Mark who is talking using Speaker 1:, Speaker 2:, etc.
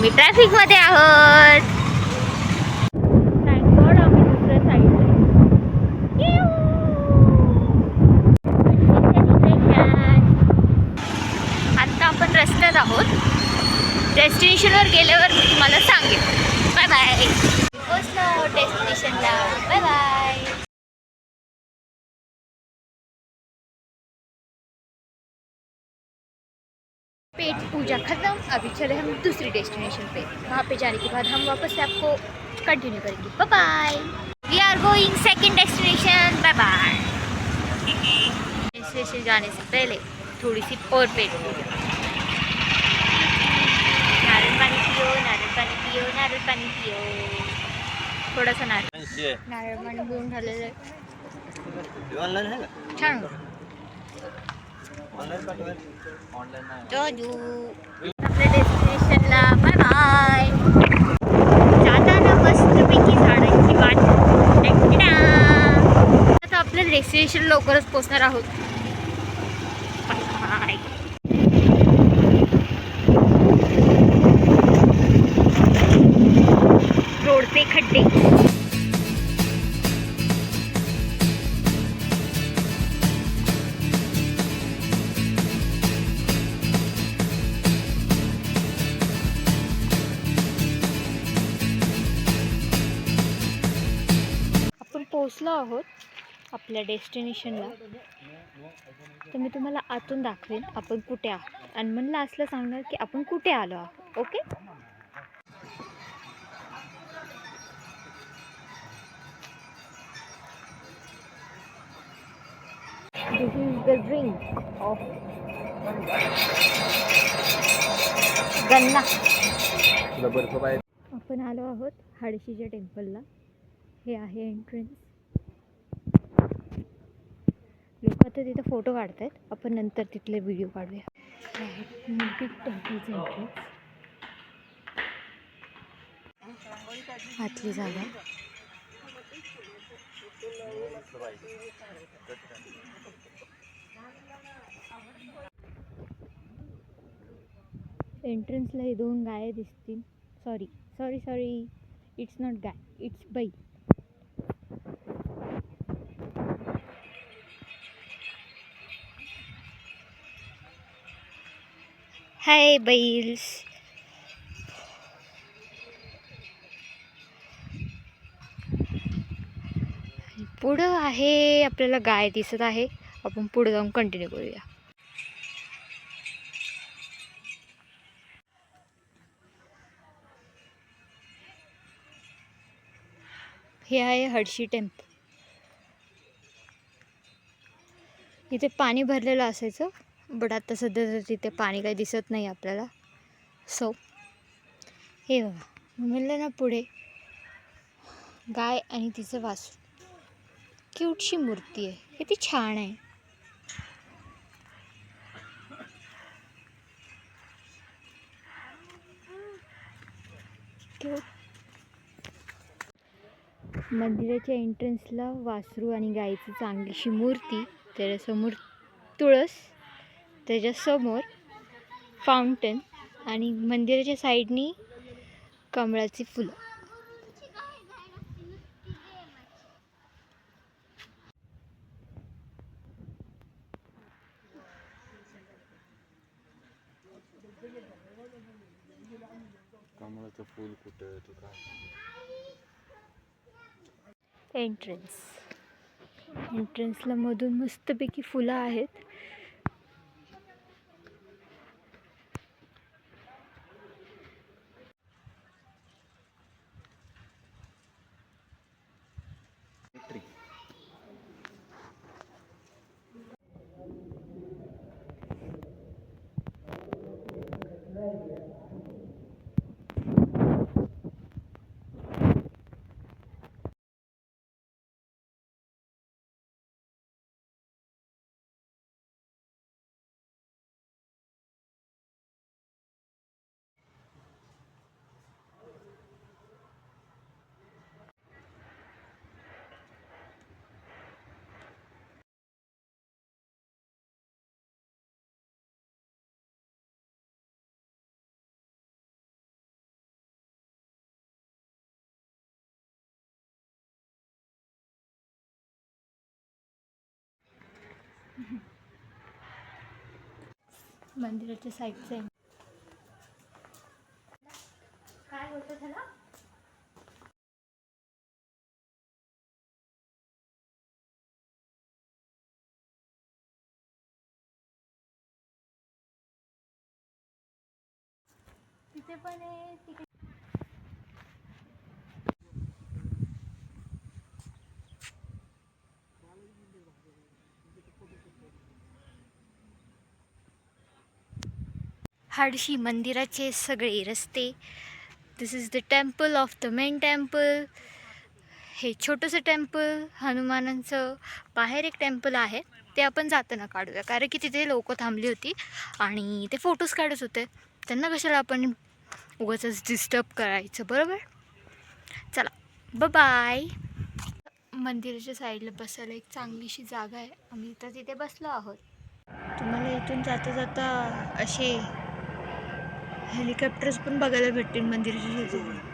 Speaker 1: आम्ही ट्रॅफिक मध्ये आहोत. थँक गॉड आम्ही दुसऱ्या साईडला. आता आपण रस्त्यात आहोत. डेस्टिनेशनवर गेल्यावर मी तुम्हाला सांगेन. Bye bye. पोहोचलो डेस्टिनेशनला. Bye bye. पेट पूजा खत्म. अभी चले हम दूसरी डेस्टिनेशन पे. वहाँ पे जाने के बाद हम वापस से आपको कंटिन्यू करेंगे. Bye bye. We are going second destination. Bye bye. Destination जाने से पहले थोड़ी सी और पेट पूजा. नारियल पानी पियो, नारियल पानी पियो, नारियल पानी पियो. थोडासा नारियल पाणी पिऊन झालेलं आहे. छान. आपल्या डेस्टिनेशनला. Bye bye. जाताना मस्तपैकी झाडांची वाट. आता आपल्या डेस्टिनेशन लवकरच पोहोचणार आहोत. Bye bye. रोड पे खड्डे. पोहोचलो आहोत आपल्या डेस्टिनेशनला. तर मी तुम्हाला आतून दाखवेन आपण कुठे आहोत आणि म्हणलं असलं सांगणार की आपण कुठे आलो आहोत. Okay. This is the drink of गन्ना. आपण आलो आहोत हडशीच्या टेम्पलला. हे आहे एंट्रन्स. लोक आता तिथे फोटो काढतात. आपण नंतर तिथले व्हिडिओ काढूया. टेम्पलचं एंट्रन्स. आतली जागा. एंट्रन्सला हे दोन गाय दिसतील. Sorry sorry sorry, it's not guy, it's बैल. हाय बैल्स. पुढं आहे आपल्याला गाय दिसत आहे. आपण पुढे जाऊन कंटिन्यू करूया. हे आहे हडशी टेम्पल. इथे पाणी भरलेलं असायचं, बट आता सध्या तर तिथे पाणी काही दिसत नाही आपल्याला. सो हे बघा, म्हणलं ना पुढे गाय आणि तिचं वासरू. क्यूटशी मूर्ती आहे. किती छान आहे. क्यूट. मंदिराच्या एंट्रन्सला वासरू आणि गायीची चांगलीशी मूर्ती. त्याच्यासमोर तुळस, त्याच्यासमोर फाउंटन आणि मंदिराच्या साईडनी कमळाची फुलं.
Speaker 2: कमळाचं फूल कुठे आहे तो काय?
Speaker 1: एंट्रन्सला मधून मस्तपैकी फुलं आहेत. मंदिराच्या साईडचं आहे. काय बोलतो त्याला? तिथे पण आहे तिकडे. हाडशी मंदिराचे सगळे रस्ते. This is the temple of the main temple. हे छोटंसं टेम्पल हनुमानांचं. बाहेर एक टेम्पल आहे, ते आपण जाताना काढूया, कारण की तिथे लोक थांबली होती आणि ते फोटोज काढत होते. त्यांना कशाला आपण उगाचच डिस्टर्ब करायचं, बरोबर? चला बाय. मंदिराच्या साईडला बसायला एक चांगलीशी जागा आहे. आम्ही तर तिथे बसलो आहोत. तुम्हाला इथून जाता जाता असे हेलिकॉप्टर्स पण बघायला भेटतील मंदिराच्या शेजारी.